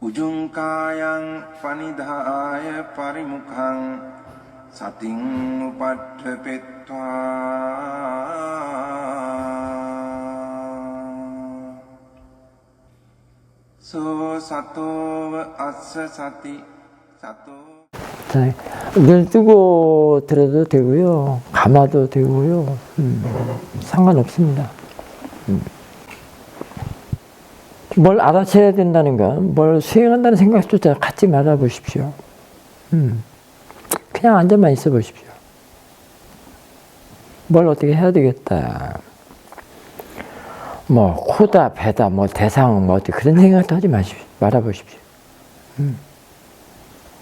උජුංකායං පනිදාය පරිමුඛං සතින් උපට්ඨපෙත්වා සෝ සතෝව අස්ස සති සතෝ. 눈 뜨고 들어도 되고요, 감아도 되고요, 상관없습니다. 뭘 알아채야 된다는가, 뭘 수행한다는 생각조차 갖지 말아 보십시오. 그냥 앉아만 있어 보십시오. 뭘 어떻게 해야 되겠다, 뭐 코다 배다 뭐 대상 뭐 어떻게 그런 생각도 하지 말아 보십시오.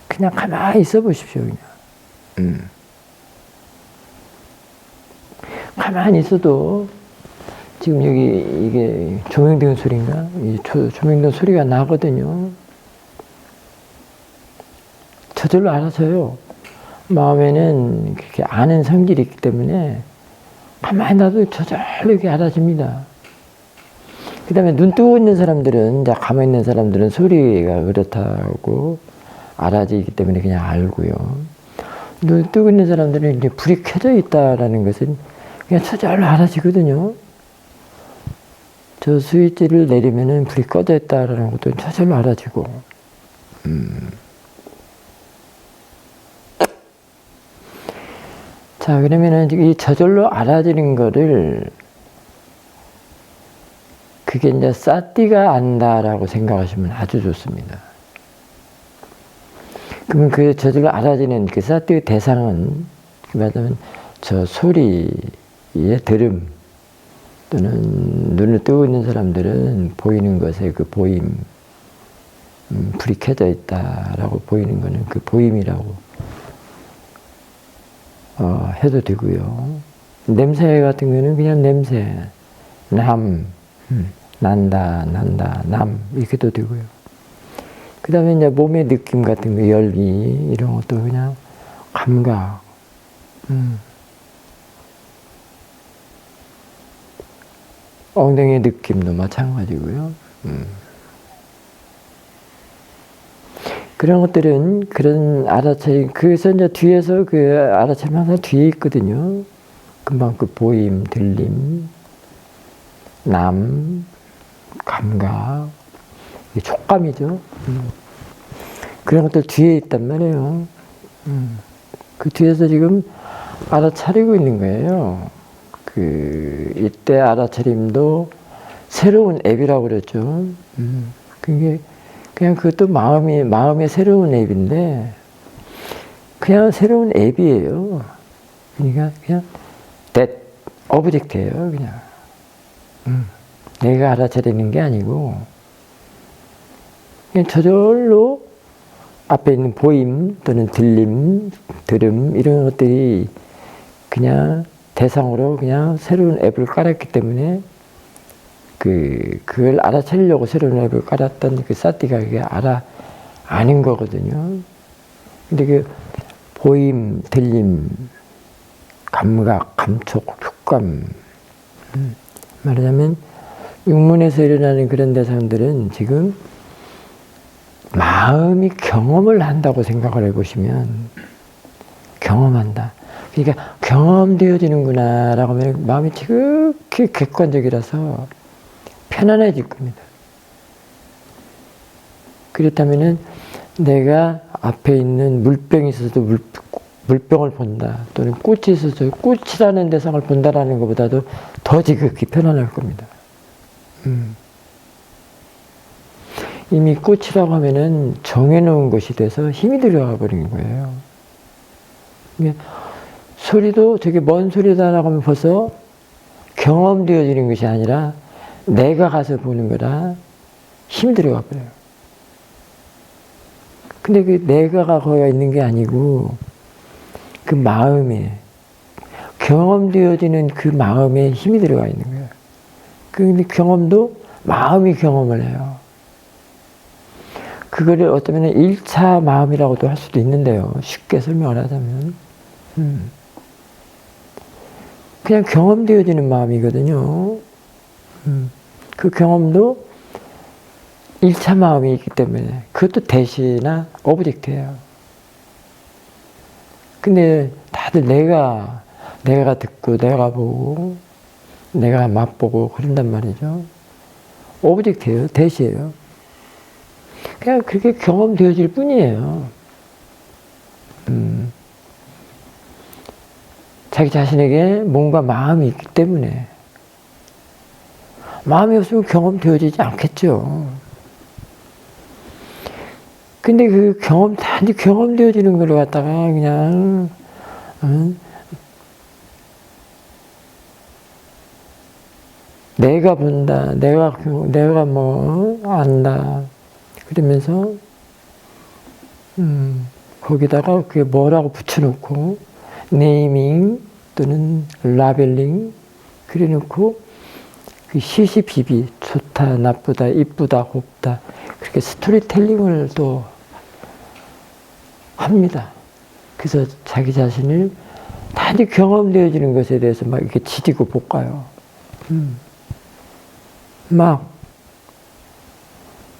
그냥 가만히 있어 보십시오. 그냥 가만히 있어도 지금 여기 이게 조명등 소리인가? 이 조명등 소리가 나거든요. 저절로 알아서요. 마음에는 그렇게 아는 성질이 있기 때문에 가만히 놔도 저절로 이렇게 알아집니다. 그 다음에 눈 뜨고 있는 사람들은, 이제 가만히 있는 사람들은 소리가 그렇다고 알아지기 때문에 그냥 알고요. 눈 뜨고 있는 사람들은 이제 불이 켜져 있다라는 것은 그냥 저절로 알아지거든요. 저 스위치를 내리면은 불이 꺼져 있다라는 것도 저절로 알아지고. 자, 그러면은 이 저절로 알아지는 거를, 그게 이제 사띠가 안다라고 생각하시면 아주 좋습니다. 그러면 그 저절로 알아지는 그 사띠의 대상은, 말하자면 저 소리의 들음, 또는 눈을 뜨고 있는 사람들은 보이는 것에 그 보임, 불이 켜져 있다라고 보이는 거는 그 보임이라고 해도 되고요. 냄새 같은 거는 그냥 냄새, 난다, 남, 이렇게 도 되고요. 그 다음에 이제 몸의 느낌 같은 거, 열기, 이런 것도 그냥 감각, 엉덩이의 느낌도 마찬가지고요. 그런 것들은 그런 알아차림, 그래서 이제 뒤에서 그 알아차림 항상 뒤에 있거든요. 금방 그 보임, 들림, 남, 감각, 촉감이죠. 그런 것들 뒤에 있단 말이에요. 그 뒤에서 지금 알아차리고 있는 거예요. 이때 알아차림도 새로운 앱이라고 그랬죠. 그게 그냥 그것도 마음의 새로운 앱인데, 그냥 새로운 앱이에요. 그러니까 그냥 오브젝트예요, 그냥. 내가 알아차리는 게 아니고, 그냥 저절로 앞에 있는 보임 또는 들림, 들음, 이런 것들이 그냥 대상으로 그냥 새로운 앱을 깔았기 때문에 그걸 알아차리려고 새로운 앱을 깔았던 그 사띠가 그게 아는 거거든요. 근데 그 보임, 들림, 감각, 감촉, 촉감, 말하자면 육문에서 일어나는 그런 대상들은 지금 마음이 경험을 한다고 생각을 해보시면, 경험한다. 그러니까 경험되어지는구나 라고 하면 마음이 지극히 객관적이라서 편안해질 겁니다. 그렇다면은 내가 앞에 있는 물병이 있어도 물병을 본다, 또는 꽃이 있어도 꽃이라는 대상을 본다라는 것보다도 더 지극히 편안할 겁니다. 이미 꽃이라고 하면은 정해놓은 것이 돼서 힘이 들어가 버린 거예요. 소리도 저게 뭔 소리다라고 하면 벌써 경험되어지는 것이 아니라 내가 가서 보는 거라 힘이 들어가 버려요. 근데 그 내가가 거기가 있는 게 아니고 그 마음에, 경험되어지는 그 마음에 힘이 들어가 있는 거예요. 근데 경험도 마음이 경험을 해요. 그거를 어쩌면 1차 마음이라고도 할 수도 있는데요. 쉽게 설명을 하자면. 그냥 경험되어지는 마음이거든요. 그 경험도 1차 마음이 있기 때문에 그것도 대시나 오브젝트예요. 근데 다들 내가 듣고 내가 보고 내가 맛보고 그런단 말이죠. 오브젝트예요. 대시예요. 그냥 그렇게 경험되어질 뿐이에요. 자기 자신에게 뭔가 마음이 있기 때문에. 마음이 없으면 경험되어지지 않겠죠. 근데 그 단지 경험되어지는 걸 갖다가 그냥, 내가 본다, 내가 뭐, 안다. 그러면서, 거기다가 그게 뭐라고 붙여놓고, 네이밍 또는 라벨링, 그래 놓고, 그 시시비비, 좋다, 나쁘다, 이쁘다, 곱다, 그렇게 스토리텔링을 또 합니다. 그래서 자기 자신을 단지 경험되어지는 것에 대해서 막 이렇게 지지고 볶아요. 막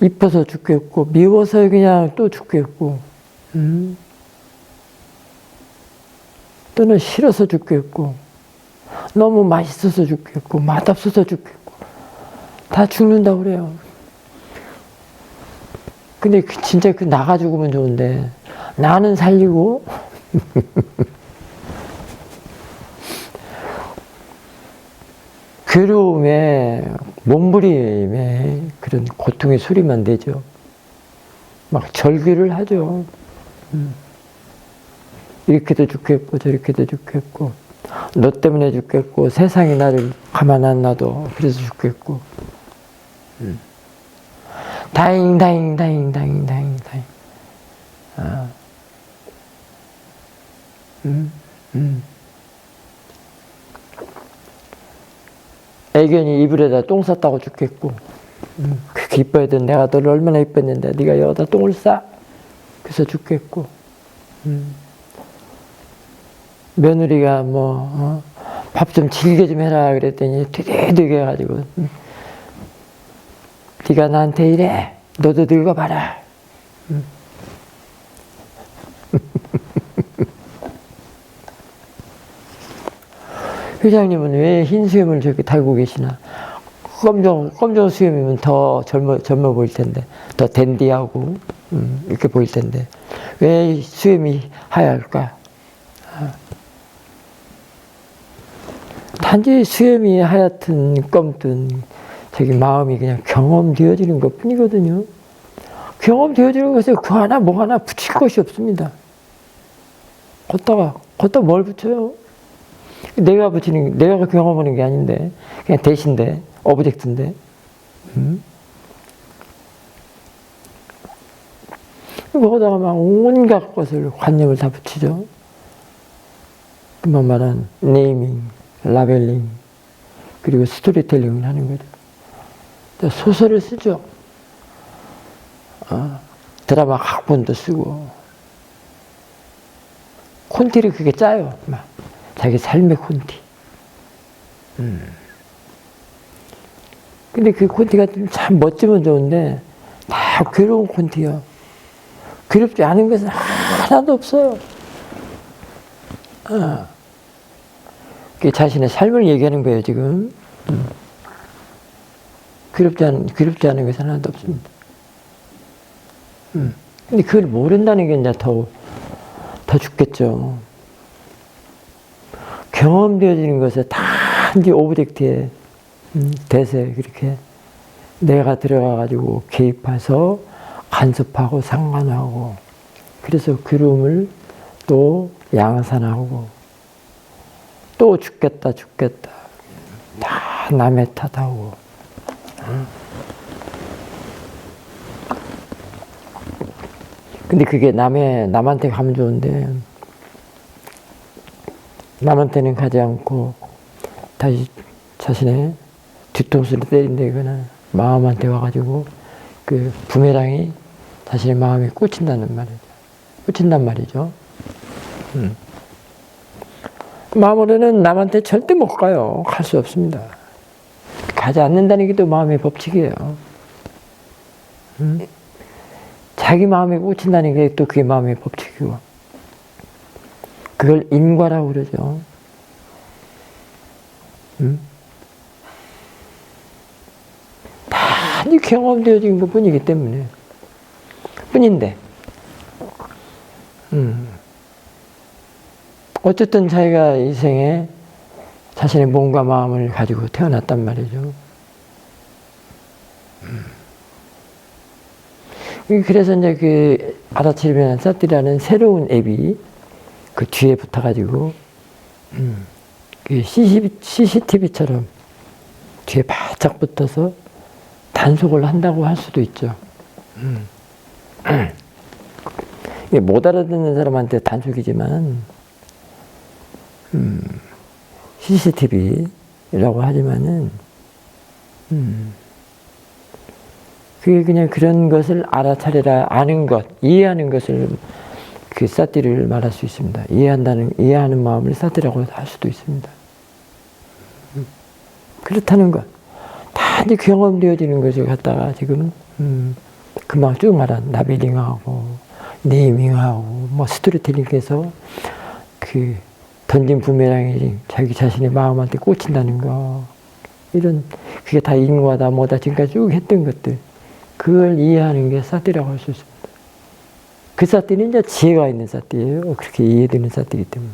이뻐서 죽겠고 미워서 그냥 또 죽겠고 또는 싫어서 죽겠고 너무 맛있어서 죽겠고 맛없어서 죽겠고 다 죽는다고 그래요. 근데 진짜 나가 죽으면 좋은데 나는 살리고 괴로움에 몸부림에 그런 고통의 소리만 내죠. 막 절규를 하죠. 이렇게도 죽겠고 저렇게도 죽겠고 너 때문에 죽겠고 세상이 나를 가만 안 놔둬 그래서 죽겠고 다잉 애견이 이불에다 똥 쌌다고 죽겠고 그렇게 이뻐야던 내가 너를 얼마나 이뻤는데 네가 여기다 똥을 싸 그래서 죽겠고 며느리가 뭐 밥 좀 질게 좀 해라 그랬더니 되게 해가지고 네가 나한테 이래 너도 늙어봐라 회장님은 왜 흰 수염을 저렇게 달고 계시나? 검정 수염이면 더 젊어 보일 텐데, 더 댄디하고, 이렇게 보일 텐데, 왜 수염이 하얄까? 단지 수염이 하얗든 검든, 자기 마음이 그냥 경험되어지는 것 뿐이거든요. 경험되어지는 것에 그 하나, 뭐 하나 붙일 것이 없습니다. 걷다가 뭘 붙여요? 내가 경험하는 게 아닌데, 그냥 대신데, 오브젝트인데, 거기다가 막 온갖 것을, 관념을 다 붙이죠. 금방 말한 네이밍, 라벨링, 그리고 스토리텔링을 하는 거죠. 소설을 쓰죠. 드라마 각본도 쓰고, 콘티를 그게 짜요. 막. 자기 삶의 콘티. 근데 그 콘티가 참 멋지면 좋은데, 다 괴로운 콘티요. 괴롭지 않은 것은 하나도 없어요. 그게 자신의 삶을 얘기하는 거예요, 지금. 괴롭지 않은 것은 하나도 없습니다. 근데 그걸 모른다는 게 이제 더 죽겠죠. 경험되어지는 것에 단지 오브젝트에 대세 그렇게 내가 들어가가지고 개입해서 간섭하고 상관하고 그래서 괴로움을 또 양산하고 또 죽겠다 다 남의 탓하고 근데 그게 남한테 가면 좋은데 남한테는 가지 않고 다시 자신의 뒤통수를 때린다거나 마음한테 와가지고 그 부메랑이 자신의 마음에 꽂힌단 말이죠. 마음으로는 남한테 절대 못 가요. 갈 수 없습니다. 가지 않는다는 게 또 마음의 법칙이에요. 자기 마음에 꽂힌다는 게 또 그게 마음의 법칙이고, 그걸 인과라고 그러죠. 단지 경험되어진 것 뿐이기 때문에, 뿐인데, 어쨌든 자기가 이 생에 자신의 몸과 마음을 가지고 태어났단 말이죠. 그래서 이제 그 알아차리면 사띠라는 새로운 앱이 그 뒤에 붙어가지고, 그 CCTV처럼 뒤에 바짝 붙어서 단속을 한다고 할 수도 있죠. 이게 못 알아듣는 사람한테 단속이지만, CCTV라고 하지만은, 그게 그냥 그런 것을 알아차리라, 아는 것, 이해하는 것을 그 사띠를 말할 수 있습니다. 이해하는 마음을 사띠라고 할 수도 있습니다. 그렇다는 것. 단지 경험되어지는 것을 갖다가 지금, 금방 쭉 말한 나비링하고, 네이밍하고, 뭐 스토리텔링해서 그 던진 부메랑이 자기 자신의 마음한테 꽂힌다는 거. 이런, 그게 다 인과다, 뭐다, 지금까지 쭉 했던 것들. 그걸 이해하는 게 사띠라고 할 수 있습니다. 그 사띠는 이제 지혜가 있는 사띠예요. 그렇게 이해되는 사띠이기 때문에.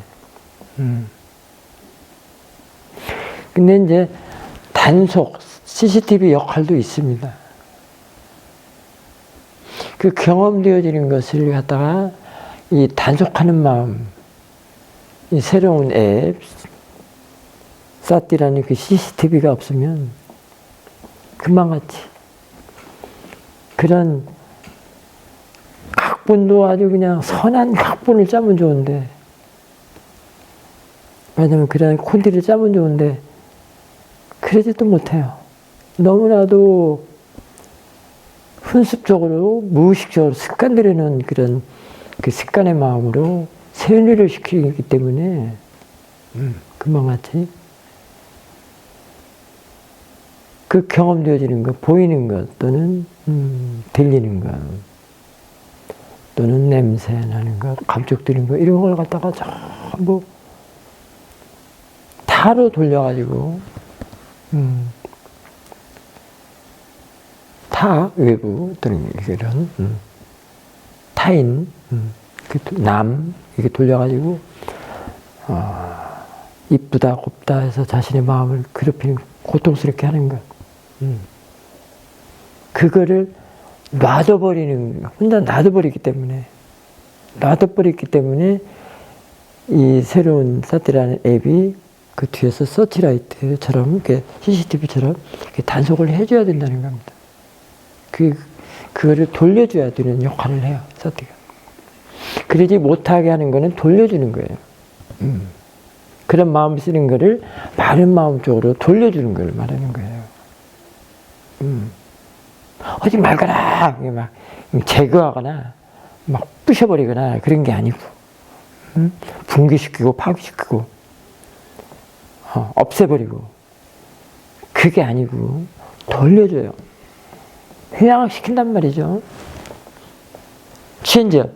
근데 이제 단속, CCTV 역할도 있습니다. 그 경험되어지는 것을 갖다가 이 단속하는 마음, 이 새로운 앱, 사띠라는 그 CCTV가 없으면 금방같이 그런 각본도 아주 그냥 선한 각본을 짜면 좋은데, 왜냐면 그런 콘티를 짜면 좋은데 그러지도 못해요. 너무나도 훈습적으로 무의식적으로 습관들이는 그런 그 습관의 마음으로 세뇌를 시키기 때문에 금방같이 그 경험되어지는 것, 보이는 것 또는 들리는 것 또는 냄새 나는 것, 감촉 드는 것, 이런 걸 갖다가 전부 타로 돌려가지고 타, 외부 또는 이런 타인, 남 이렇게 돌려가지고 이쁘다 곱다 해서 자신의 마음을 괴롭히는, 고통스럽게 하는 것, 그거를 놔둬버리는, 혼자 놔둬버리기 때문에 이 새로운 사띠라는 앱이 그 뒤에서 서치라이트처럼 이렇게 CCTV처럼 이렇게 단속을 해줘야 된다는 겁니다. 그거를 돌려줘야 되는 역할을 해요, 사띠가. 그러지 못하게 하는 거는 돌려주는 거예요. 그런 마음 쓰는 거를 바른 마음 쪽으로 돌려주는 걸 말하는 거예요. 하지 말거나, 막 제거하거나, 막 부셔버리거나 그런 게 아니고, 붕괴시키고 파괴시키고, 없애버리고, 그게 아니고 돌려줘요. 회양시킨단 말이죠. 체인지업,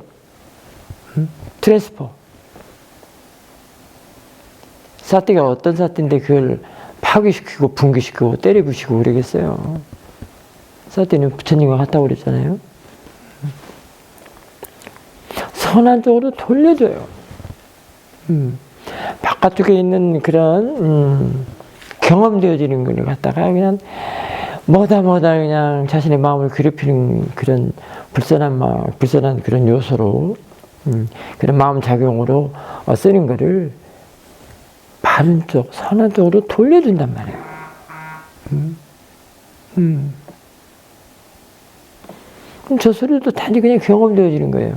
트랜스퍼. 사띠가 어떤 사띠인데 그걸 파괴시키고 붕괴시키고 때려부시고 그러겠어요. 사띠는 부처님과 같다고 그랬잖아요. 선한 쪽으로 돌려줘요. 바깥쪽에 있는 그런 경험되어지는 걸 갖다가 그냥 뭐다 그냥 자신의 마음을 괴롭히는 그런 불선한 그런 요소로, 그런 마음 작용으로 쓰는 거를 바른 쪽, 선한 쪽으로 돌려준단 말이에요. 그럼 저 소리도 단지 그냥 경험되어지는 거예요.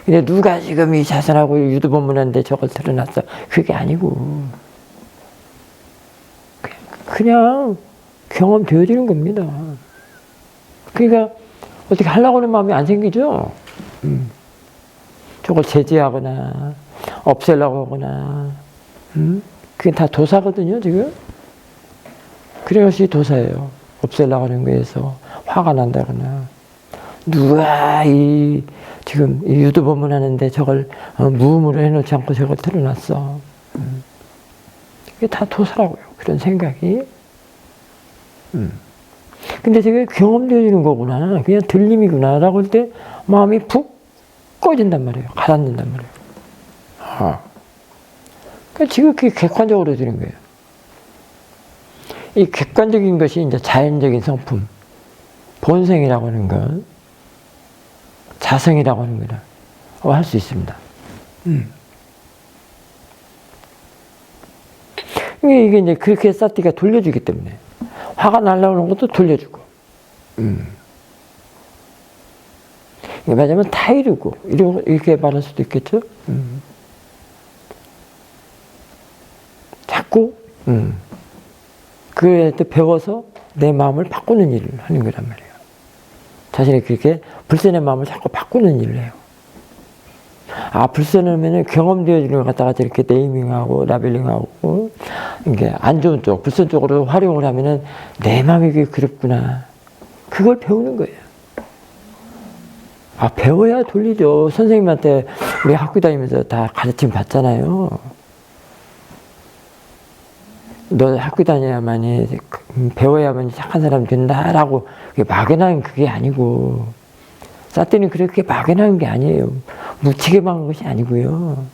근데 누가 지금 이 자선하고 유도법문하는데 저걸 틀어놨어? 그게 아니고 그냥 경험되어지는 겁니다. 그러니까 어떻게 하려고 하는 마음이 안 생기죠? 저걸 제재하거나 없애려고 하거나, 그게 다 도사거든요, 지금. 그래서 도사예요. 없애려고 하는 거에서 화가 난다거나 누가 지금 유도법문 하는데 저걸 무음으로 해놓지 않고 저걸 틀어놨어. 이게 다 도사라고요. 그런 생각이. 근데 저게 경험되어지는 거구나. 그냥 들림이구나. 라고 할 때 마음이 푹 꺼진단 말이에요. 가라앉는단 말이에요. 그러니까 지극히 객관적으로 되는 거예요. 이 객관적인 것이 이제 자연적인 성품, 본성이라고 하는 것, 자성이라고 하는 거라 할 수 있습니다. 이게 이제 그렇게 사티가 돌려주기 때문에 화가 날라오는 것도 돌려주고, 이게 말하자면 타이르고 이렇게 말할 수도 있겠죠. 자꾸 그에 배워서 내 마음을 바꾸는 일을 하는 거란 말이에요. 자신이 그렇게 불선의 마음을 자꾸 바꾸는 일을 해요. 불선하면은 경험되어지는 것 갖다가 저렇게 네이밍하고 라벨링하고 이게 안 좋은 쪽, 불선 쪽으로 활용을 하면은 내 마음이 그렇구나. 그걸 배우는 거예요. 배워야 돌리죠. 선생님한테 우리 학교 다니면서 다 가르침 받잖아요. 너 학교 다녀야만이, 배워야만이 착한 사람 된다라고 막연한 그게 아니고, 사티는 그렇게 막연한 게 아니에요. 묵히게만 한 것이 아니고요.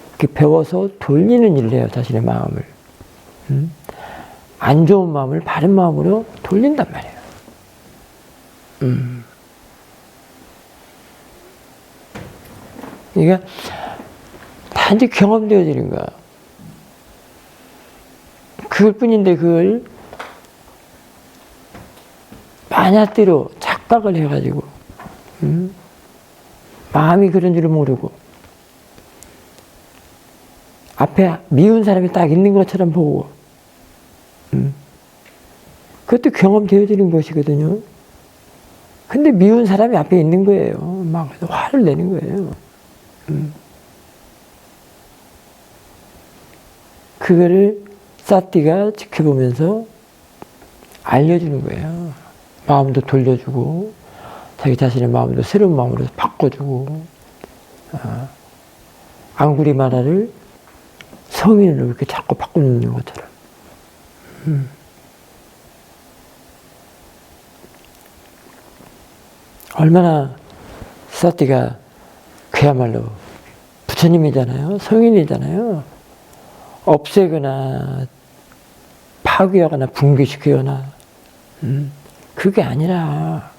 이렇게 배워서 돌리는 일을 해요, 자신의 마음을. 안 좋은 마음을 바른 마음으로 돌린단 말이에요. 그러니까 단지 경험되어지는 거야. 그걸 뿐인데 그걸 마냐띠로 착각을 해가지고 마음이 그런 줄을 모르고 앞에 미운 사람이 딱 있는 것처럼 보고 그것도 경험되어지는 것이거든요. 근데 미운 사람이 앞에 있는 거예요. 막 화를 내는 거예요. 그거를 사티가 지켜보면서 알려주는 거예요. 마음도 돌려주고 자기 자신의 마음도 새로운 마음으로 바꿔주고 앙구리마라를 성인으로 이렇게 자꾸 바꾸는 것처럼. 얼마나 사티가 그야말로 부처님이잖아요. 성인이잖아요. 없애거나 파괴하거나 붕괴시키거나 그게 아니라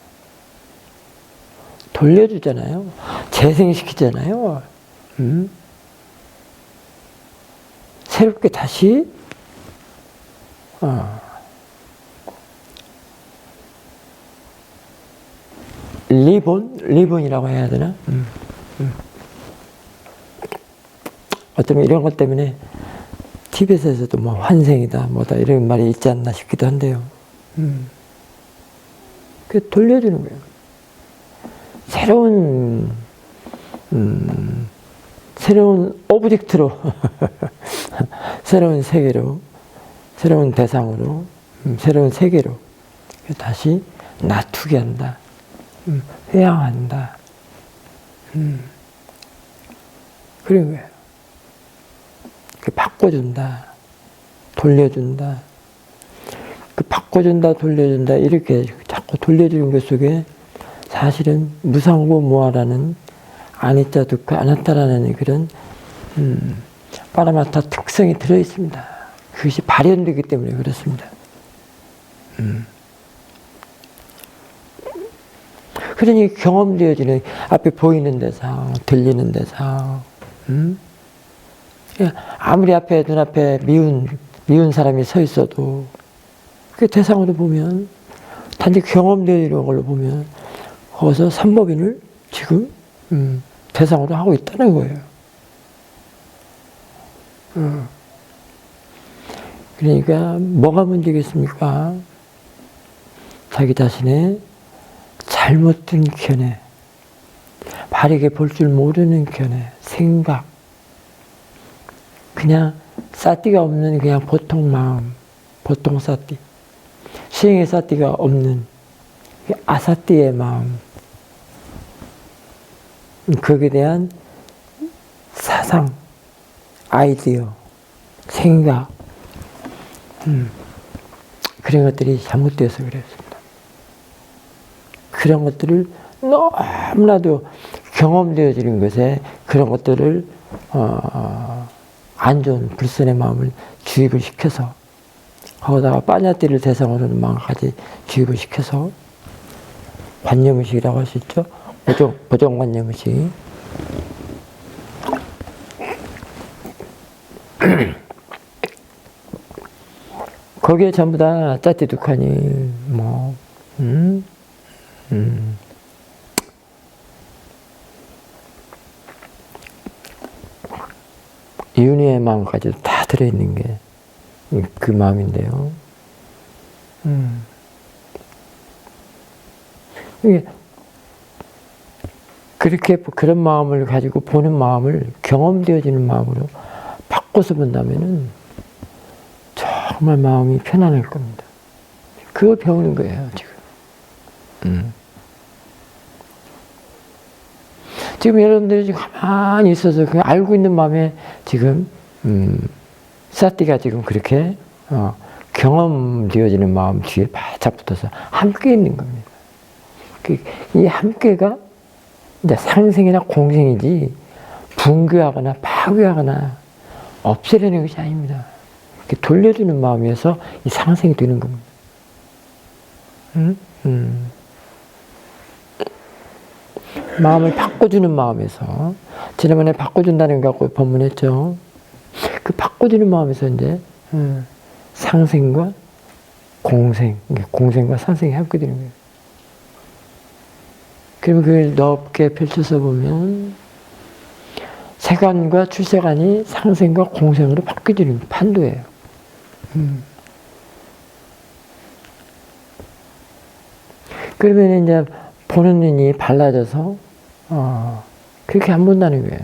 돌려주잖아요. 재생시키잖아요. 새롭게 다시 리본이라고 해야 되나? 어쩌면 이런 것 때문에 티벳에서도 뭐 환생이다 뭐다 이런 말이 있지 않나 싶기도 한데요. 그 돌려주는 거예요. 새로운 오브젝트로 새로운 세계로 새로운 대상으로 새로운 세계로 다시 놔두게 한다. 회양한다. 그런 거예요. 바꿔준다. 돌려준다. 그 바꿔준다, 돌려준다, 이렇게 자꾸 돌려주는 것 속에 사실은 무상고 무아라는 아니짜 두카 아나타라는 그런 파라마타 특성이 들어있습니다. 그것이 발현되기 때문에 그렇습니다. 그러니 경험되어지는 앞에 보이는 대상, 들리는 대상, 아무리 앞에 눈앞에 미운 사람이 서 있어도 그 대상으로 보면 단지 경험되어지는 걸로 보면 거기서 삼법인을 지금 대상으로 하고 있다는 거예요. 그러니까 뭐가 문제겠습니까? 자기 자신의 잘못된 견해, 바르게 볼 줄 모르는 견해, 생각, 그냥 사티가 없는 그냥 보통 마음, 보통 사티, 수행의 사티가 없는 아사티의 마음, 거기에 대한 사상, 아이디어, 생각, 그런 것들이 잘못되어서 그랬습니다. 그런 것들을 너무나도 경험되어지는 것에 그런 것들을 안 좋은 불선의 마음을 주입을 시켜서 거기다가 빠냐띠를 대상으로는 마음까지 주입을 시켜서 관념의식이라고 할 수 있죠. 보정관념의식. 거기에 전부 다 짜띠두칸이 윤회의 마음까지도 다 들어있는 게 그 마음인데요. 이게 그렇게 그런 마음을 가지고 보는 마음을 경험되어지는 마음으로 바꿔서 본다면은 정말 마음이 편안할 겁니다. 그걸 배우는 거예요, 지금. 지금 여러분들이 지금 가만히 있어서 그냥 알고 있는 마음에 지금, 사띠가 지금 그렇게, 경험되어지는 마음 뒤에 바짝 붙어서 함께 있는 겁니다. 이 함께가 이제 상생이나 공생이지 붕괴하거나 파괴하거나 없애려는 것이 아닙니다. 돌려주는 마음에서 이 상생이 되는 겁니다. 마음을 바꿔주는 마음에서, 지난번에 바꿔준다는 거 갖고 법문했죠. 그 바꿔주는 마음에서 이제 상생과 공생, 공생과 상생이 함께 되는 거예요. 그러면 그걸 넓게 펼쳐서 보면 세간과 출세간이 상생과 공생으로 바뀌어지는 판도예요. 그러면 이제 보는 눈이 발라져서 그렇게 안 본다는 거예요.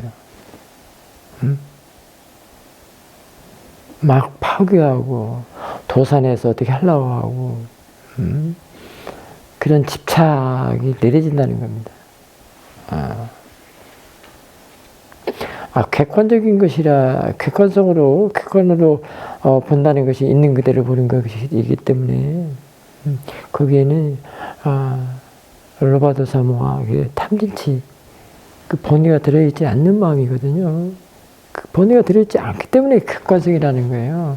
막 파괴하고 도산에서 어떻게 하려고 하고 그런 집착이 내려진다는 겁니다. 객관적인 것이라 객관으로 본다는 것이 있는 그대로 보는 것이기 때문에 거기에는 로바도 사모아 탐진치 그 번뇌가 들어있지 않는 마음이거든요. 그 번뇌가 들어있지 않기 때문에 객관성이라는 거예요.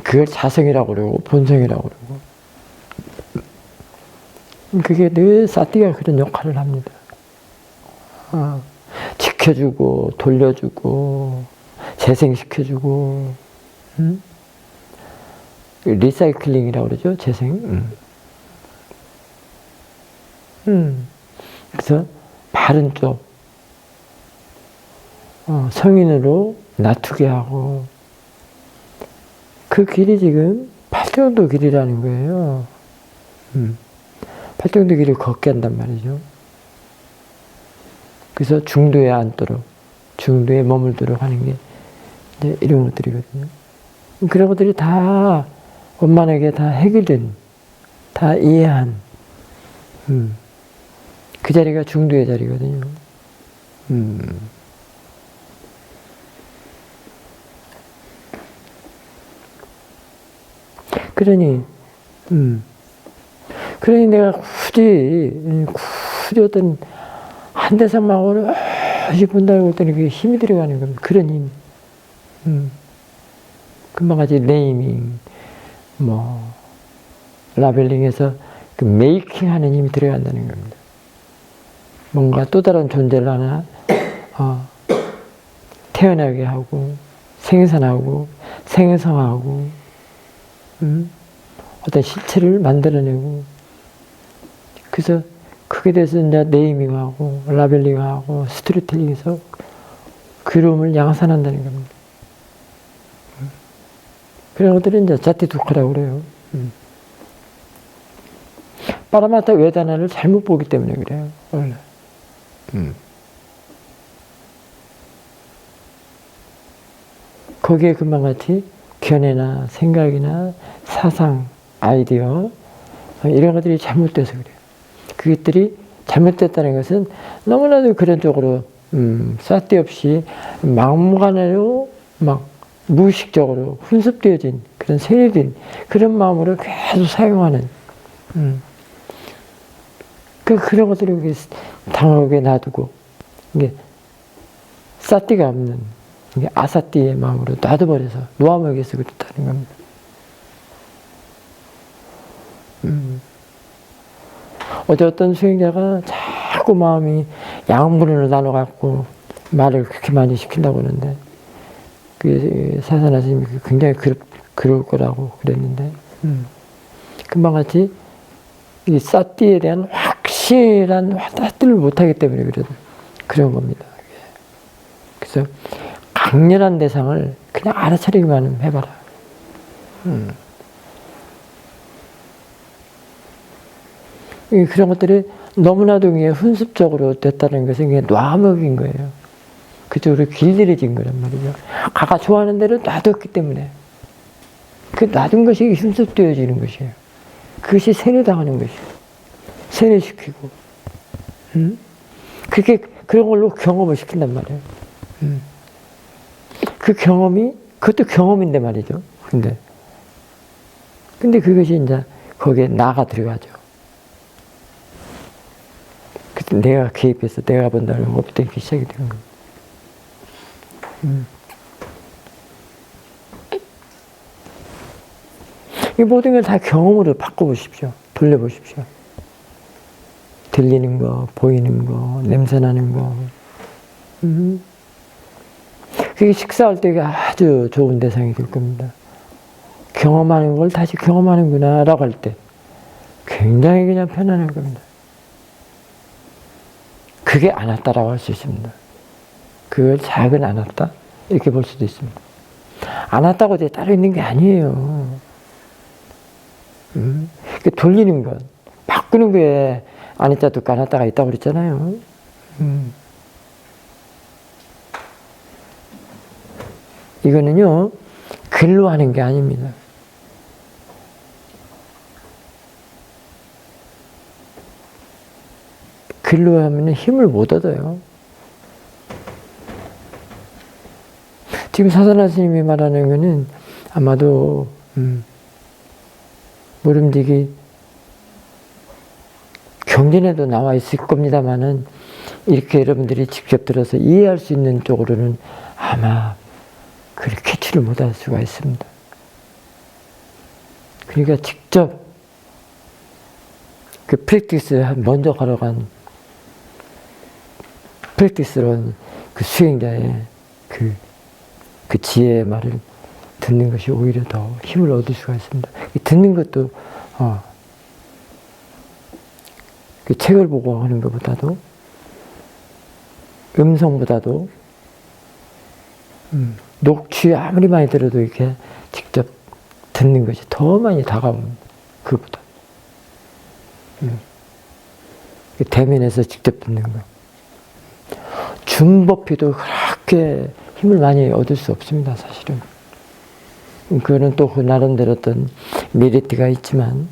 그걸 자성이라고 그러고 본성이라고 그러고 그게 늘 사띠가 그런 역할을 합니다. 지켜주고 돌려주고 재생시켜주고 리사이클링이라고 그러죠. 재생. 그래서 바른 쪽 성인으로 놔두게 하고 그 길이 지금 팔정도 길이라는 거예요. 팔정도 길을 걷게 한단 말이죠. 그래서 중도에 앉도록, 중도에 머물도록 하는 게 이제 이런 것들이거든요. 그런 것들이 다 원만하게 다 해결된, 다 이해한 그 자리가 중도의 자리거든요. 그러니 내가 굳이 어떤 한 대상만으로 본다고 했더니 그게 힘이 들어가는 겁니다. 그런 힘. 금방 같이 네이밍, 라벨링에서 그 메이킹 하는 힘이 들어간다는 겁니다. 뭔가 또 다른 존재를 하나, 태어나게 하고, 생산하고, 생성하고, 어떤 실체를 만들어내고, 그래서 그게 대해서 이제 네이밍하고, 라벨링하고, 스토리텔링해서 그림을 양산한다는 겁니다. 그런 것들이 이제 자티두카라고 그래요. 파라마타 외다나를 잘못 보기 때문에 그래요, 원래. 거기에 금방같이 견해나 생각이나 사상, 아이디어, 이런 것들이 잘못돼서 그래요. 그것들이 잘못됐다는 것은 너무나도 그런 쪽으로 쌀데없이 막무가내로 막 무의식적으로 훈습되어진 그런 세뇌된 그런 마음으로 계속 사용하는 그런 것들을 당하게 놔두고 이게 쌀띠가 없는 이게 아사띠의 마음으로 놔둬버려서 놓아먹여서 그렇다는 겁니다. 어떤 수행자가 자꾸 마음이 양분을 나눠갖고 말을 그렇게 많이 시킨다고 하는데 그 사사나 스님이 굉장히 그럴 거라고 그랬는데 금방같이 이 쌀띠에 대한 확실한 화답들을 못하기 때문에 그런 겁니다. 그래서 강렬한 대상을 그냥 알아차리기만 해봐라. 그런 것들이 너무나도 훈습적으로 됐다는 것은 그게 놔먹인 거예요. 그쪽으로 길들여진 거란 말이죠. 가가 좋아하는 대로 놔뒀기 때문에 그 놔둔 것이 훈습되어지는 것이에요. 그것이 세뇌당하는 것이에요. 세뇌시키고 그렇게 그런 걸로 경험을 시킨단 말이에요. 그 경험이 그것도 경험인데 말이죠. 근데 그것이 이제 거기에 나가 들어가죠. 그때 내가 개입해서 내가 본다는 것부터 이렇게 시작이 되는 거예요. 이 모든 걸 다 경험으로 바꿔보십시오. 돌려보십시오. 들리는 거, 보이는 거, 냄새나는 거. 그게 식사할 때 아주 좋은 대상이 될 겁니다. 경험하는 걸 다시 경험하는구나 라고 할 때 굉장히 그냥 편안할 겁니다. 그게 안 왔다라고 할 수 있습니다. 그걸 작은 안 왔다? 이렇게 볼 수도 있습니다. 안 왔다고 따로 있는 게 아니에요. 돌리는 것, 바꾸는 거에 안 있다도 안 왔다가 있다고 그랬잖아요. 이거는요, 글로 하는 게 아닙니다. 글로 하면 힘을 못 얻어요. 지금 사사나 스님이 말하는 거는 아마도 모름지기 경전에도 나와 있을 겁니다만은 이렇게 여러분들이 직접 들어서 이해할 수 있는 쪽으로는 아마 그렇게 캐치를 못할 수가 있습니다. 그러니까 직접 그 프랙티스 먼저 걸어간 프랙티스로 그 수행자의 그 지혜의 말을 듣는 것이 오히려 더 힘을 얻을 수가 있습니다. 듣는 것도 그 책을 보고 하는 것보다도 음성보다도 녹취 아무리 많이 들어도 이렇게 직접 듣는 것이 더 많이 다가옵니다. 그것보다. 대면에서 직접 듣는 거. 준법히도 그렇게 힘을 많이 얻을 수 없습니다, 사실은. 그거는 또 그 나름대로 어떤 메리트가 있지만,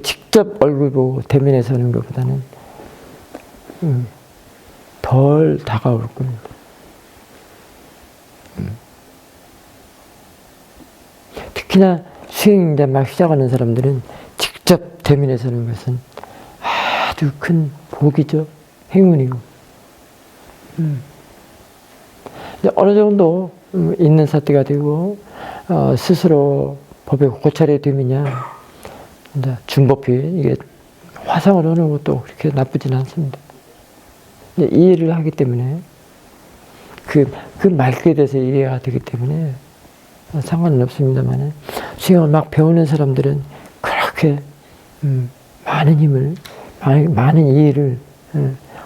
직접 얼굴 보고 대면에서 하는 것보다는 덜 다가올 겁니다. 특히나 수행자 막 시작하는 사람들은 직접 대면에서 하는 것은 아주 큰 복이죠. 행운이고. 어느 정도 있는 사태가 되고 스스로 법에 고찰이 되면야 이제 준법이 이게 화상을 하는 것도 그렇게 나쁘진 않습니다. 이해를 하기 때문에 그 말귀에 대해서 이해가 되기 때문에 상관은 없습니다만 수행을 막 배우는 사람들은 그렇게 많은 힘을 많은 이해를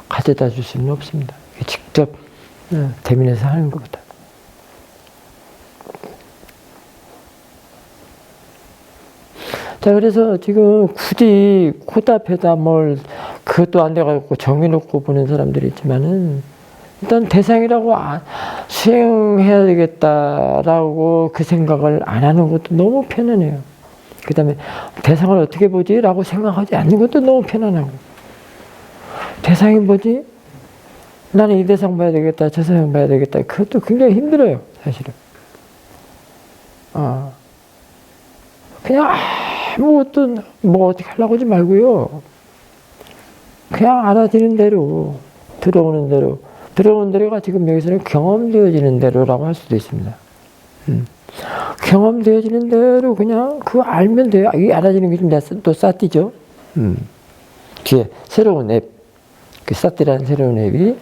가져다 줄 수는 없습니다. 직접 대면에서 하는 것보다. 자, 그래서 지금 굳이 코답에다 그것도 안 돼가지고 정해놓고 보는 사람들이 있지만은, 일단 대상이라고 수행해야 되겠다라고 그 생각을 안 하는 것도 너무 편안해요. 그 다음에 대상을 어떻게 보지? 라고 생각하지 않는 것도 너무 편안하고, 대상이 뭐지? 나는 이 대상 봐야 되겠다, 저 대상 봐야 되겠다. 그것도 굉장히 힘들어요, 사실은. 그냥 아무것도 뭐 어떻게 하려고 하지 말고요. 그냥 알아지는 대로, 들어오는 대로, 들어오는 대로가 지금 여기서는 경험되어지는 대로라고 할 수도 있습니다. 경험되어지는 대로 그냥 그거 알면 돼요. 이 알아지는 게 좀 또 싸띠죠. 뒤에 새로운 앱, 그 싸띠라는 새로운 앱이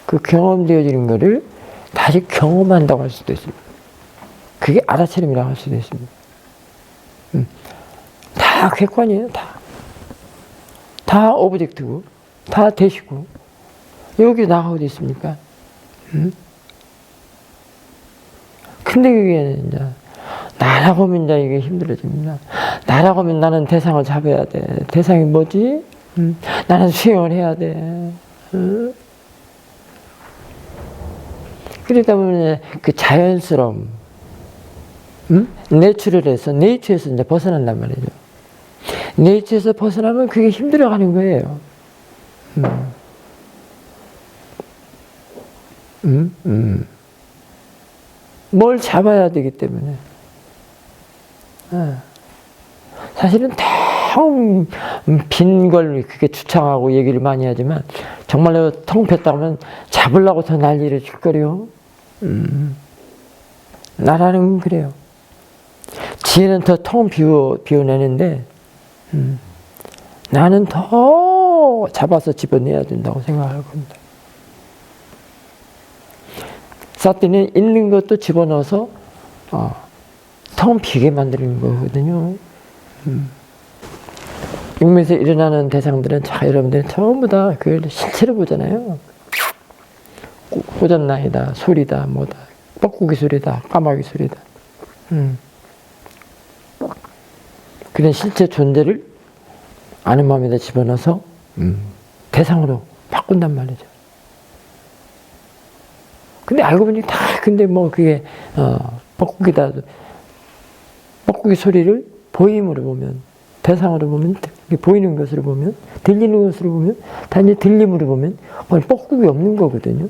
그 경험되어지는 거를 다시 경험한다고 할 수도 있습니다. 그게 알아차림이라고 할 수도 있습니다. 다 객관이에요. 다 오브젝트고, 다 대시고. 여기 나가 어디 있습니까? 근데 그게 이제 나라고 하면 이제 이게 힘들어집니다. 나라고 하면 나는 대상을 잡아야 돼. 대상이 뭐지? 나는 수행을 해야 돼. 그러다 보면 그 자연스러움, 내추럴에서, 네이처에서 이제 벗어난단 말이죠. 네이처에서 벗어나면 그게 힘들어가는 거예요. 뭘 잡아야 되기 때문에. 사실은 빈 걸 그렇게 주창하고 얘기를 많이 하지만, 정말로 텅 폈다 하면 잡으려고 더 난리를 칠거려. 나라는 그래요. 지혜는 더 텅 비워내는데, 나는 더 잡아서 집어내야 된다고 생각할 겁니다. 사띠는 있는 것도 집어넣어서 텅 비게 만드는 거거든요. 육면에서 일어나는 대상들은 여러분들은 전부 다 그걸 실체로 보잖아요. 호전나이다, 소리다, 뭐다, 뻐꾸기 소리다, 까마귀 소리다. 그런 실제 존재를 아는 마음에다 집어넣어서 대상으로 바꾼단 말이죠. 근데 알고 보니 근데 뭐 그게 뻐꾸기다, 뻐꾸기 소리를 보임으로 보면, 대상으로 보면, 보이는 것으로 보면, 들리는 것으로 보면, 단지 들림으로 보면 뻐꾸기 없는 거거든요.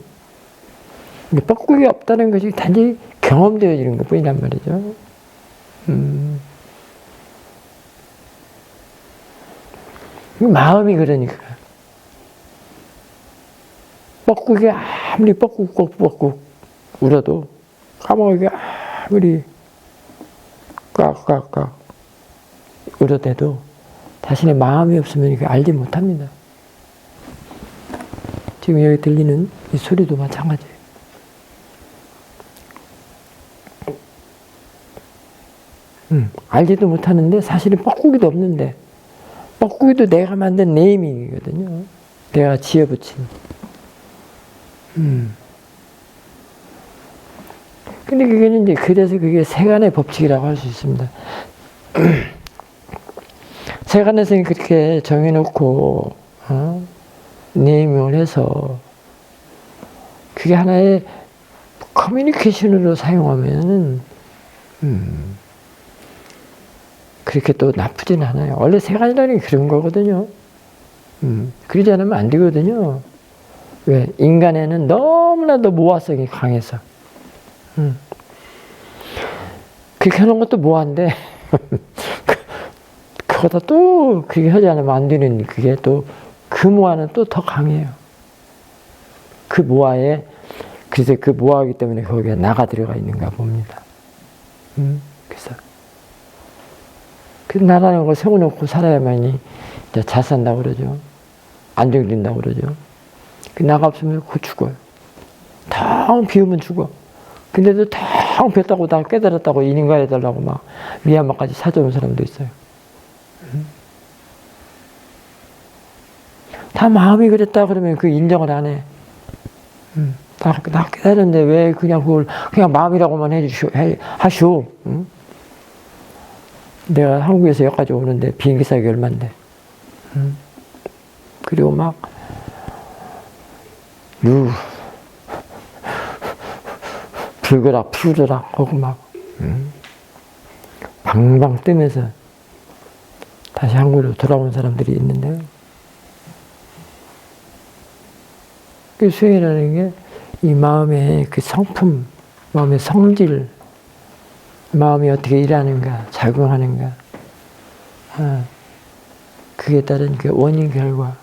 근데 뻐꾸기 없다는 것이 단지 경험되어지는 것 뿐이란 말이죠. 마음이 그러니까. 뻐꾸기가 아무리 뻐꾹 울어도, 까마귀가 아무리 꽉 울어대도 자신의 마음이 없으면 이거 알지 못합니다. 지금 여기 들리는 이 소리도 마찬가지예요. 알지도 못하는데 사실은 뻐꾸기도 없는데, 뻐꾸기도 내가 만든 네이밍이거든요. 내가 지어붙인. 근데 그게는 이제, 그래서 그게 세간의 법칙이라고 할 수 있습니다. 세간에서는 그렇게 정해놓고, 네이밍을 해서, 그게 하나의 커뮤니케이션으로 사용하면은, 그렇게 또 나쁘진 않아요. 원래 세간이라는 게 그런 거거든요. 그러지 않으면 안 되거든요. 왜? 인간에는 너무나도 모화성이 강해서. 그렇게 하는 것도 모화인데, 그거다 또 그렇게 하지 않으면 안 되는, 그게 또, 그 모화는 또 더 강해요. 그 모화에, 그래서 그 모화이기 때문에 거기에 나가 들어가 있는가 봅니다. 그래서. 그 나라는 걸 세워놓고 살아야만이 이제 잘 산다고 그러죠. 안정된다고 그러죠. 그 나가 없으면 곧 죽어요. 텅 비우면 죽어. 근데도 텅 폈다고 다 깨달았다고 인인가 해달라고 막 미얀마까지 찾아온 사람도 있어요. 다 마음이 그랬다 그러면 그 인정을 안 해. 다 깨달았는데 왜 그냥 그걸 그냥 마음이라고만 하시오. 내가 한국에서 여기까지 오는데 비행기 싸기 얼만데. 그리고 막 불거라 푸르라 하고 막 방방 뜨면서 다시 한국으로 돌아온 사람들이 있는데요. 그 수행이라는 게 이 마음의 그 성품, 마음의 성질, 마음이 어떻게 일하는가, 작용하는가, 그에 따른 그 원인 결과,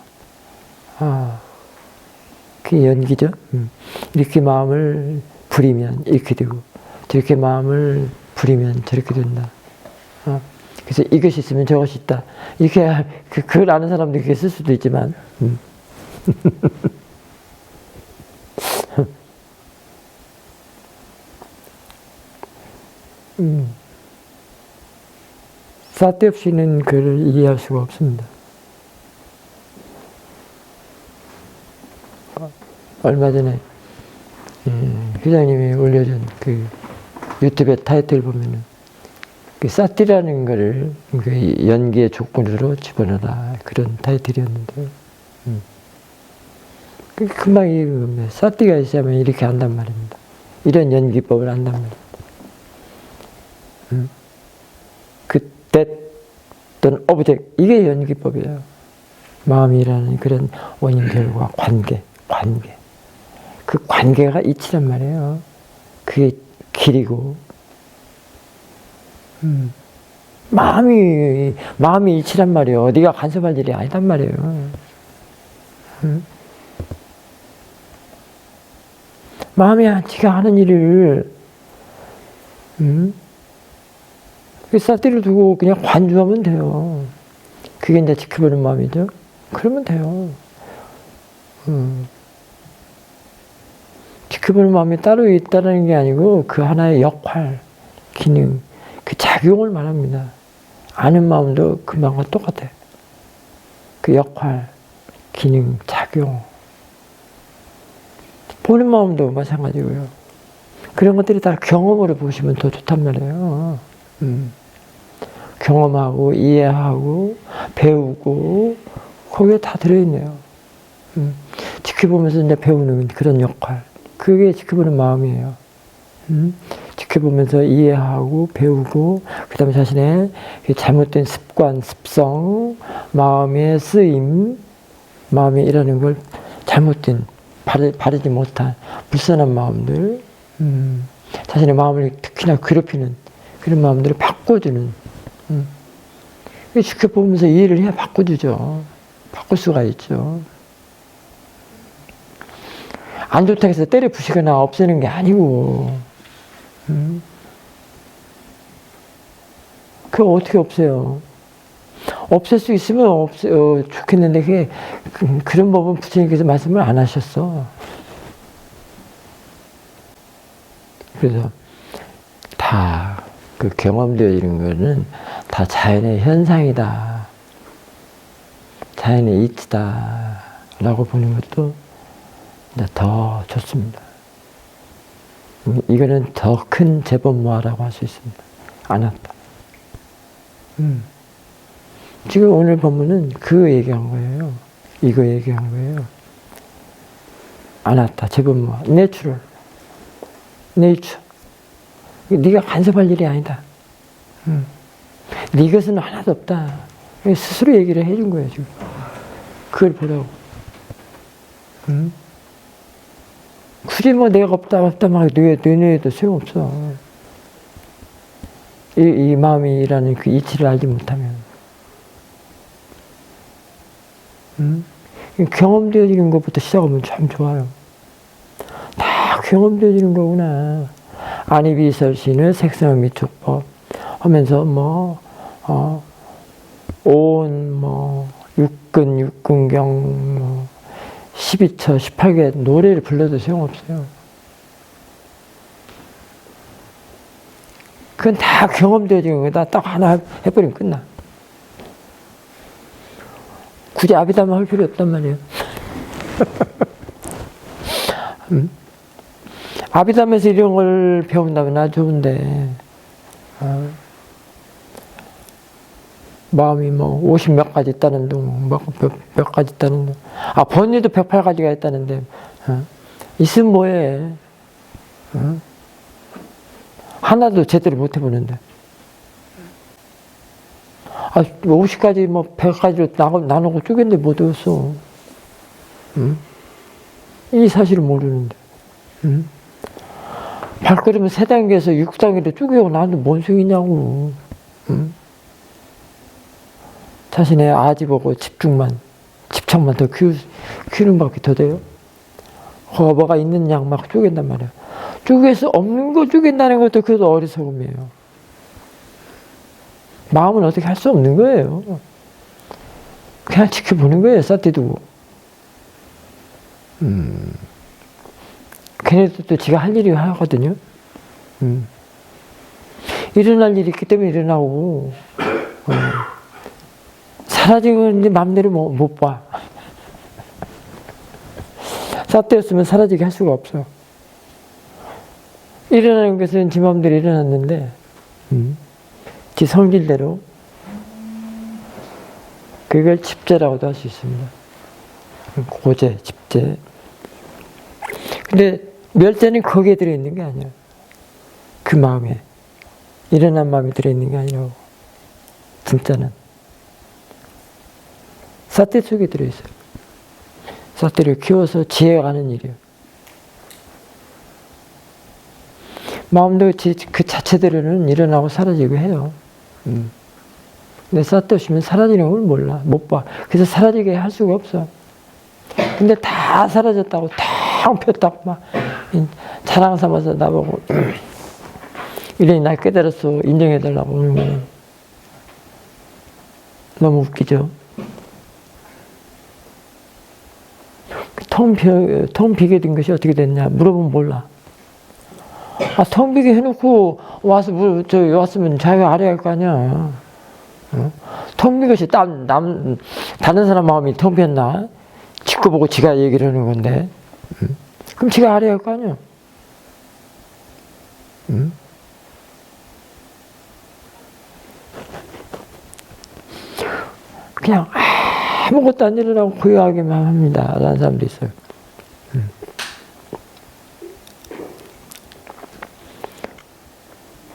그게 연기죠. 이렇게 마음을 부리면 이렇게 되고, 저렇게 마음을 부리면 저렇게 된다. 그래서 이것이 있으면 저것이 있다. 이렇게 그걸 아는 사람도 이렇게 쓸 수도 있지만, 쓸데없이는 그를 이해할 수가 없습니다. 얼마 전에 회장님이 올려준 그 유튜브의 타이틀 보면은 그 사티라는 거를 그 연기의 조건으로 집어넣어라 그런 타이틀이었는데 금방 이해가 사티가 있으면 이렇게 한단 말입니다. 이런 연기법을 한단 말입니다. 그때 또는 오브젝트 이게 연기법이에요. 마음이라는 그런 원인 결과 관계 그 관계가 이치란 말이에요. 그게 길이고 마음이 이치란 말이에요. 네가 간섭할 일이 아니란 말이에요. 마음이 지가 하는 일을 그 쌀띠를 두고 그냥 관주하면 돼요. 그게 이제 지켜보는 마음이죠. 그러면 돼요. 지켜보는 마음이 따로 있다는 게 아니고 그 하나의 역할, 기능, 그 작용을 말합니다. 아는 마음도 그 마음과 똑같아요. 그 역할, 기능, 작용. 보는 마음도 마찬가지고요. 그런 것들이 다 경험으로 보시면 더 좋단 말이에요. 경험하고 이해하고 배우고 거기에 다 들어있네요. 지켜보면서 이제 배우는 그런 역할, 그게 지켜보는 마음이에요. 지켜보면서 이해하고 배우고 그 다음에 자신의 잘못된 습관, 습성, 마음의 쓰임, 마음이 일하는 걸 잘못된 바르지 못한 불선한 마음들, 자신의 마음을 특히나 괴롭히는 그런 마음들을 바꿔주는, 지켜보면서 이해를 해야 바꿔주죠. 바꿀 수가 있죠. 안 좋다고 해서 때려 부시거나 없애는 게 아니고, 그거 어떻게 없애요? 없앨 수 있으면 좋겠는데, 그런 법은 부처님께서 말씀을 안 하셨어. 그래서 다 그 경험되어지는 거는 다 자연의 현상이다. 자연의 이치다. 라고 보는 것도 더 좋습니다. 이거는 더 큰 재범모아라고 할 수 있습니다. 아나타. 지금 오늘 본문은 그거 얘기한 거예요. 이거 얘기한 거예요. 아나타, 재범모아, 내추럴, 네이처. 네가 간섭할 일이 아니다. 네 것은 하나도 없다. 스스로 얘기를 해준 거예요, 지금. 그걸 보라고. 굳이 뭐 내가 없다 막 뇌뇌에도 소용없어. 이 마음이라는 그 이치를 알지 못하면. 경험되어지는 것부터 시작하면 참 좋아요. 다 경험되어지는 거구나. 안이비설신의 색성의 미축법 하면서 육근, 육근경, 12처, 18개 노래를 불러도 소용없어요. 그건 다 경험되어지는 거다. 딱 하나 해버리면 끝나. 굳이 아비담을 할 필요 없단 말이에요. 아비담에서 이런 걸 배운다면 아주 좋은데, 마음이 50 몇 가지 있다는 둥, 몇 가지 있다는 둥. 번뇌도 108가지가 있다는데, 있으면 뭐해. 하나도 제대로 못 해보는데. 50가지, 100가지로 나누고 쪼갰는데 못 얻었어. 응? 이 사실을 모르는데. 응? 발걸음을 3단계에서 6단계로 쪼개고 나는데 뭔 소리냐고. 응? 자신의 아집하고 집착만 더 키우는 밖에 더 돼요? 뭐가 있는 양 막 쪼갠단 말이야. 쪼개서 없는 거 쪼갠다는 것도 그것도 어리석음이에요. 마음은 어떻게 할 수 없는 거예요. 그냥 지켜보는 거예요, 쌀띠 두고. 걔네들도 지가 할 일이 하거든요. 일어날 일이 있기 때문에 일어나고, 사라지는 건 맘대로 못 봐. 쌀띠였으면 사라지게 할 수가 없어. 일어나는 것은 지 맘대로 일어났는데, 지 성질대로, 그걸 집재라고도 할 수 있습니다. 고재, 집재. 근데 멸재는 거기에 들어있는 게 아니야. 그 마음에. 일어난 마음이 들어있는 게 아니라고. 진짜는. 쌀띠 속에 들어있어요. 쌀띠를 키워서 지혜가는 일이에요. 마음도 그 자체대로는 일어나고 사라지고 해요. 근데 쌀띠 없으면 사라지는 걸 몰라. 못 봐. 그래서 사라지게 할 수가 없어. 근데 다 사라졌다고 탕 폈다고 막 자랑 삼아서 나보고 이러니 날 깨달았어 인정해달라고 하는 너무 웃기죠. 텅 비게 된 것이 어떻게 됐냐 물어보면 몰라. 텅 비게 해놓고 왔으면 자기가 알아야 할 거 아니야. 텅 빈 것이 다른 사람 마음이 텅 비었나? 지고 보고 지가 얘기를 하는 건데. 그럼 지가 알아야 할 거 아니야. 그냥 아무것도 안 일어나고 고요하게만 합니다. 라는 사람도 있어요.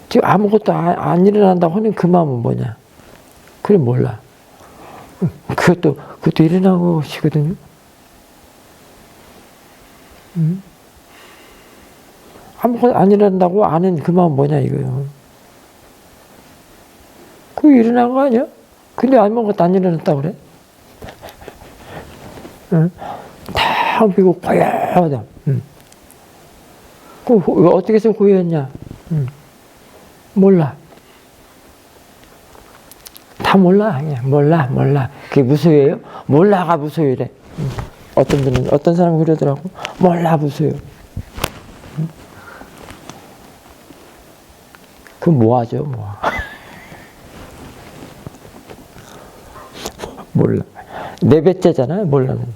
지금 아무것도 안 일어난다고 하는 그 마음은 뭐냐? 그래 몰라. 그것도 일어나고 시거든요. 아무것도 안 일어난다고 아는 그 마음 뭐냐 이거요. 그거 일어난 거 아니야? 근데 아무것도 안 일어났다고 그래? 탁 비고 고요하다. 그 어떻게 해서 고요했냐? 몰라. 다 몰라. 그냥 몰라. 그게 무소유예요? 몰라가 무소유래. 어떤 사람은 그러더라고. 몰라 무소유. 그럼 뭐하죠? 뭐. 몰라. 네 배째잖아요. 몰라는.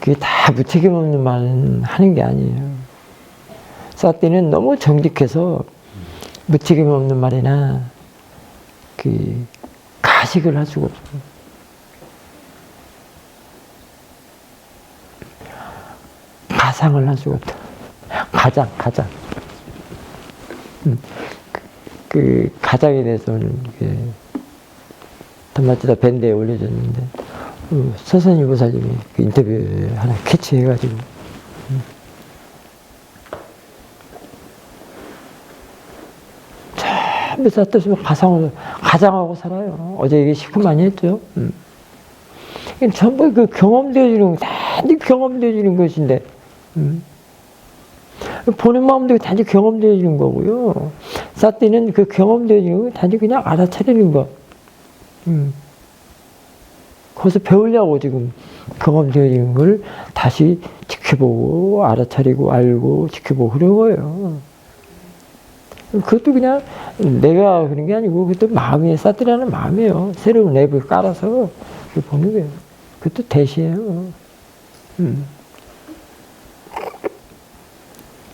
그게 다 무책임 없는 말은 하는 게 아니에요. 쌀띠는 너무 정직해서 무책임 없는 말이나 그 가식을 할 수가 없어요. 가상을 할 수가 없다. 가장. 그 가장에 대해서는 단마치다 밴드에 올려졌는데 서선이 보살님이 그 인터뷰 하나 캐치해가지고 전부 쌀뜻이면 가장하고 살아요. 어제 얘기 시큼 많이 했죠. 전부 그 경험되어지는 단지 경험되어지는 것인데 보는 마음도 단지 경험되어지는 거고요. 쌀띠는 그 경험되어지는 거 단지 그냥 알아차리는 거. 거기서 배우려고 지금 경험되어지는 걸 다시 지켜보고 알아차리고 알고 지켜보고 그런 거예요. 그것도 그냥 내가 그런 게 아니고 그것도 마음이에요. 쌀띠라는 마음이에요. 새로운 앱을 깔아서 보는 거예요. 그것도 대시예요.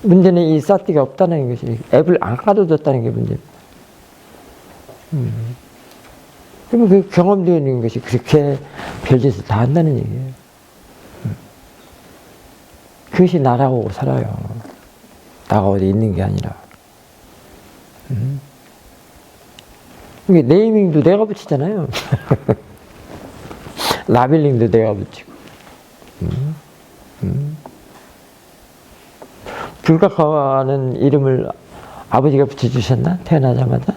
문제는 이 쌀띠가 없다는 것이 앱을 안 깔아줬다는 게 문제입니다. 그러면 그 경험되는 것이 그렇게 별짓을 다 한다는 얘기예요. 그것이 나라고 살아요. 나가 어디 있는 게 아니라. 이게 네이밍도 내가 붙이잖아요. 라벨링도 내가 붙이고. 불가카와는 이름을 아버지가 붙여주셨나? 태어나자마자?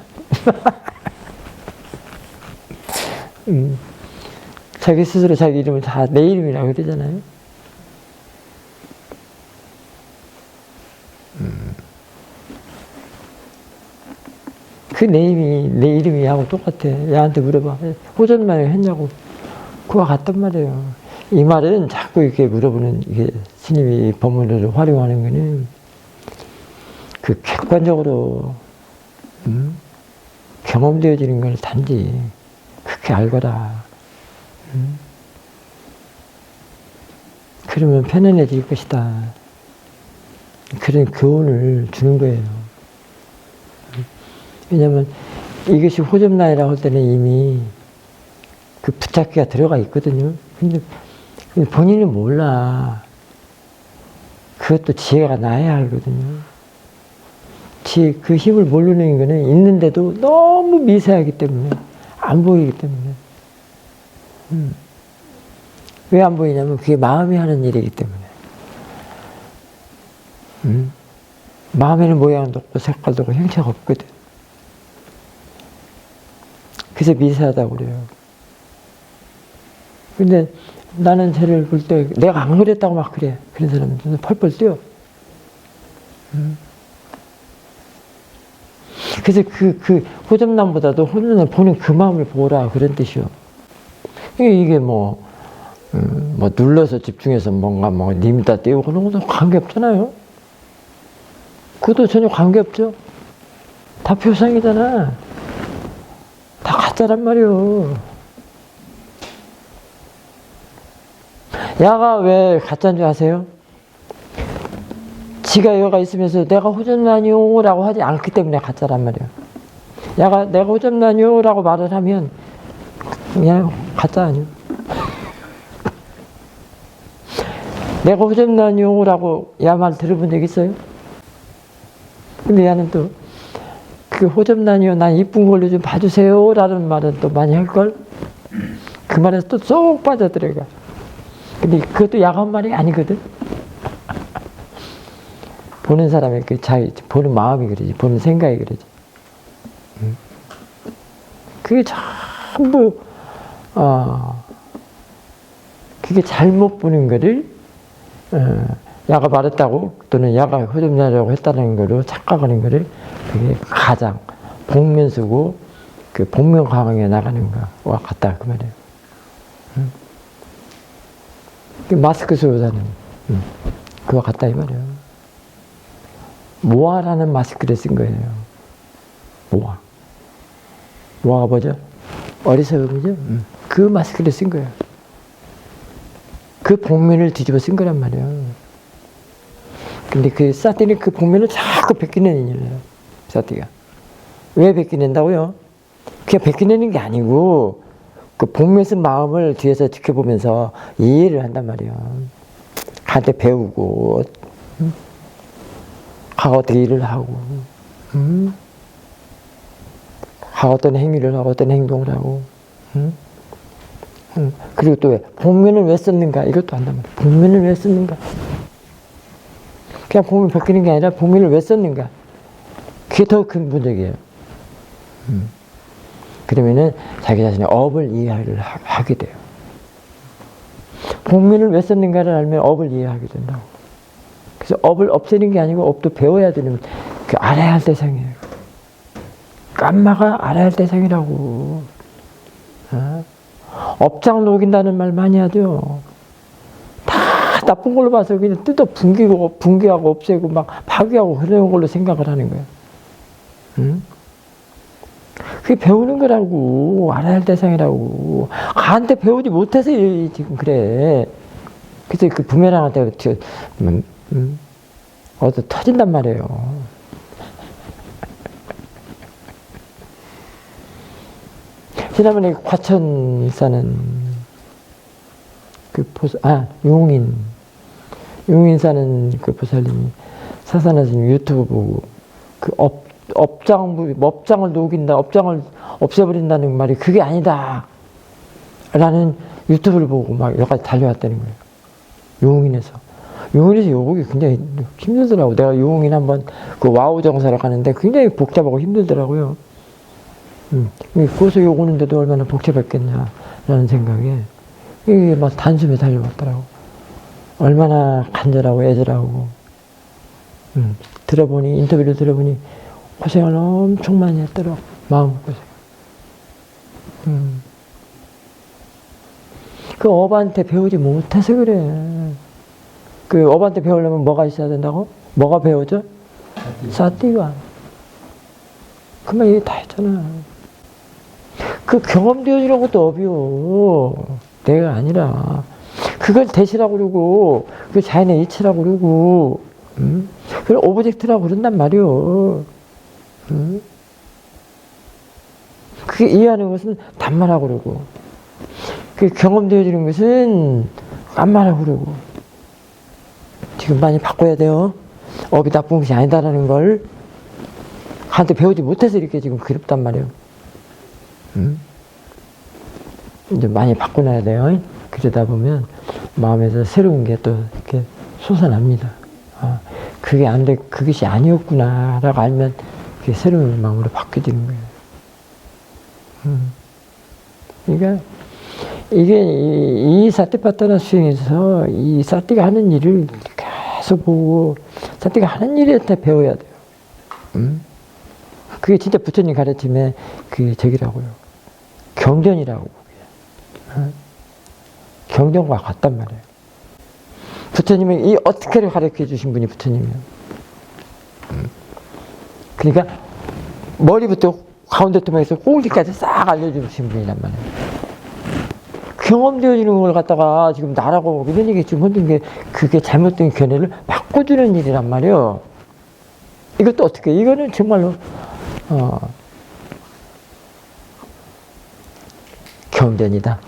자기 스스로 자기 이름을 다 내 이름이라고 그러잖아요. 그 네임이 내 이름이 하고 똑같아. 얘한테 물어봐. 호전만을 했냐고. 그와 같단 말이에요. 이 말은 자꾸 이렇게 물어보는, 이게 스님이 법문을 활용하는 거는 그 객관적으로, 경험되어지는 걸 단지 그렇게 알거라. 그러면 편안해질 것이다. 그런 교훈을 주는 거예요. 왜냐면 이것이 호접나이라고 할 때는 이미 그 붙잡기가 들어가 있거든요. 근데 본인은 몰라. 그것도 지혜가 나야 알거든요. 그 힘을 모르는 거는 있는데도 너무 미세하기 때문에, 안 보이기 때문에. 왜 안 보이냐면 그게 마음이 하는 일이기 때문에. 마음에는 모양도 없고 색깔도 없고 형체가 없거든. 그래서 미세하다고 그래요. 근데 나는 쟤를 볼 때 내가 안 그랬다고 막 그래. 그런 사람들은 펄펄 뛰어. 그래서 그 호접남보다도 호접남 보는 그 마음을 보라. 그런 뜻이요. 이게 뭐 눌러서 집중해서 뭔가 님다 띄우고 그런 것도 관계없잖아요. 그것도 전혀 관계없죠. 다 표상이잖아. 다 가짜란 말이요. 야가 왜 가짜인 줄 아세요? 지가 여가 있으면서 내가 호접나니요 라고 하지 않기 때문에 가짜란 말이에요. 야가 내가 호접나니요 라고 말을 하면 그냥 가짜 아니에요. 내가 호접나니요 라고 야 말 들어본 적 있어요? 근데 야는 또 그 호접나니요 난 이쁜 걸로 좀 봐주세요 라는 말은 또 많이 할걸? 그 말에서 또 쏙 빠져들어가. 근데 그것도 야간 말이 아니거든? 보는 사람의 그 보는 마음이 그러지, 보는 생각이 그러지. 그게 전부, 그게 잘못 보는 거를, 야가 말했다고, 또는 야가 호접나라고 했다는 거로 착각하는 거를, 그게 가장 복면 쓰고, 그 복면 강하게 나가는 거와 같다, 그 말이에요. 마스크 쓰고자는, 그와 같다, 이 말이에요. 모아라는 마스크를 쓴 거예요. 모아. 모아가 뭐죠? 어리석음이죠? 그 마스크를 쓴 거예요. 그 복면을 뒤집어 쓴 거란 말이에요. 근데 그 사띠는 그 복면을 자꾸 벗기는 인연이에요. 사띠가. 왜 벗기낸다고요? 그냥 벗기내는 게 아니고, 그 복면 쓴 마음을 뒤에서 지켜보면서 이해를 한단 말이에요. 한테 배우고, 가 어떻게 일을 하고, 가 어떤 행위를 하고, 어떤 행동을 하고, 그리고 또 왜, 복면을 왜 썼는가? 이것도 한단 말이에요. 복면을 왜 썼는가? 그냥 복면 벗기는 게 아니라 복면을 왜 썼는가? 그게 더 큰 문제예요. 그러면은 자기 자신의 업을 이해를 하게 돼요. 복면을 왜 썼는가를 알면 업을 이해하게 된다고. 그래서 업을 없애는 게 아니고 업도 배워야 되는, 그 알아야 할 대상이에요. 깜마가 알아야 할 대상이라고. 업장 녹인다는 말 많이 하죠. 다 나쁜 걸로 봐서 그냥 뜯어 붕괴하고 없애고 막 파괴하고 그런 걸로 생각을 하는 거예요. 그게 배우는 거라고. 알아야 할 대상이라고. 가한테 배우지 못해서 지금 그래. 그래서 그 부메랑한테 어디 터진단 말이에요. 지난번에 과천 사는 그 용인 사는 그 보살님이 사산하신 유튜브 보고 그 업장을 녹인다, 업장을 없애버린다는 말이 그게 아니다. 라는 유튜브를 보고 막 여기까지 달려왔다는 거예요. 용인에서. 용인에서 요곡이 굉장히 힘들더라고. 내가 용인 한번 그 와우 정사를 가는데 굉장히 복잡하고 힘들더라고요. 거기서 욕 오는데도 얼마나 복잡했겠냐라는 생각에 이게 막 단숨에 달려왔더라고. 얼마나 간절하고 애절하고. 들어보니, 인터뷰를 들어보니 고생을 엄청 많이 했더라고. 마음고생. 그 어바한테 배우지 못해서 그래. 그 어바한테 배우려면 뭐가 있어야 된다고? 뭐가 배워져? 사띠가. 그 말 얘기 다 했잖아. 그 경험되어지는 것도 업이요. 내가 아니라. 그걸 대시라고 그러고, 그 자연의 이치라고 그러고, 그걸 오브젝트라고 그런단 말이요. 그게 이해하는 것은 단말하고 그러고, 그 경험되어지는 것은 깐말하고 그러고, 지금 많이 바꿔야 돼요. 업이 나쁜 것이 아니다라는 걸 한테 배우지 못해서 이렇게 지금 그립단 말이에요. 이제 많이 바꿔놔야 돼요. 그러다 보면 마음에서 새로운 게 또 이렇게 솟아납니다. 아, 그게 안 돼, 그것이 아니었구나라고 알면 그게 새로운 마음으로 바뀌어지는 거예요. 그러니까 이게 이 사티파타나 수행에서 이 사티가 하는 일을 계속 보고 사티가 하는 일한테 배워야 돼요. 그게 진짜 부처님 가르침의 그 저기라고요. 경전이라고. 경전과 같단 말이에요. 부처님은 이 어떻게를 가르쳐 주신 분이 부처님이에요. 그러니까 머리부터 가운데 토막에서 꼬리까지 싹 알려주신 분이란 말이에요. 경험되어지는 걸 갖다가 지금 나라고 이런 얘기 지금 흔든 게 그게 잘못된 견해를 바꿔주는 일이란 말이에요. 이것도 어떻게, 이거는 정말로, 경전이다.